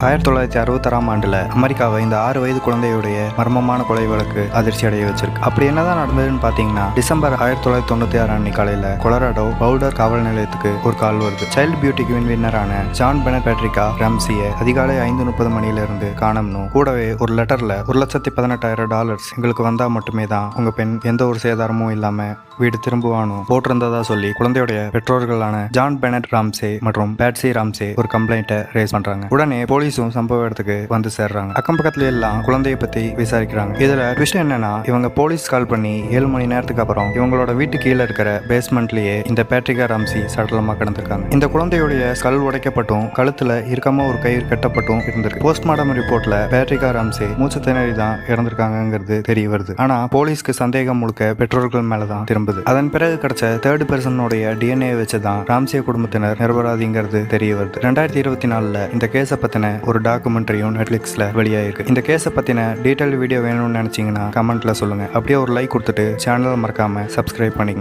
1966ஆம் ஆண்டுல அமெரிக்காவை இந்த 6 வயது குழந்தையுடைய மர்மமான கொலை வழக்கு அதிர்ச்சி அடைய வச்சிருக்கு. அப்படி என்னதான் நடந்ததுன்னு பாத்தீங்கன்னா, டிசம்பர் 1996 அன்னைக்கு காலையில கொலராடோ பவுல்டர் காவல் நிலையத்துக்கு ஒரு கால் வருது. சைல்டு பியூட்டி குயின் வின்னரான ஜான் பெனட் பேட்ரிகா ராம்சியை அதிகாலை 5:30 மணில இருந்து காணோம்னு கூடவே ஒரு லெட்டர்ல $1,18,000 எங்களுக்கு வந்தா மட்டுமே தான் உங்க பெண் எந்த ஒரு சேதாரமும் இல்லாம வீடு திரும்புவானும் போட்டிருந்ததா சொல்லி குழந்தையுடைய பெற்றோர்களான ஜான் பெனட் ராம்சே மற்றும் பேட்சி ராம்சே ஒரு கம்ப்ளைண்ட்டை ரேஸ் பண்றாங்க. உடனே போலீஸும் சம்பவ இடத்துக்கு வந்து சேர்றாங்க. அக்கம் பக்கத்துல எல்லாம் குழந்தைய பத்தி விசாரிக்கிறாங்க. இதுல ட்விஸ்ட் என்னன்னா, இவங்க போலீஸ் கால் பண்ணி 7 மணி நேரத்துக்கு அப்புறம் இவங்களோட வீட்டு கீழே இருக்கிற பேஸ்மெண்ட்லயே இந்த பேட்ரிகா ராம்சி சடலமா கிடந்திருக்காங்க. இந்த குழந்தையுடைய ஸ்கல் உடைக்கப்பட்டும் கழுத்துல இறுக்கமா ஒரு கயிறு கட்டப்பட்டும் இருந்திருக்கு. போஸ்ட்மார்டம் ரிப்போர்ட்ல பேட்ரிகா ராம்சி மூச்சு திணறி தான் இறந்திருக்காங்கிறது தெரிய வருது. ஆனா போலீஸ்க்கு சந்தேகம் முழுக்க பெற்றோர்கள் மேலதான் திரும்புது. அதன் பிறகு கிடைச்ச தேர்ட் பர்சனுடைய டிஎன்ஏ வச்சுதான் ராம்சிய குடும்பத்தினர் நிரபராதிங்கிறது தெரிய வருது. 2024 இந்த கேஸை பத்தின ஒரு டாக்குமெண்ட்ரியும் நெட்ஃபிளிக்ஸ்ல வெளியாயிருக்கு. இந்த கேஸை பத்தின டீடைல் வீடியோ வேணும்னு நினைச்சீங்கன்னா கமெண்ட்ல சொல்லுங்க. அப்படியே ஒரு லைக் கொடுத்துட்டு சேனலை மறக்காம சப்ஸ்கிரைப் பண்ணிக்கங்க.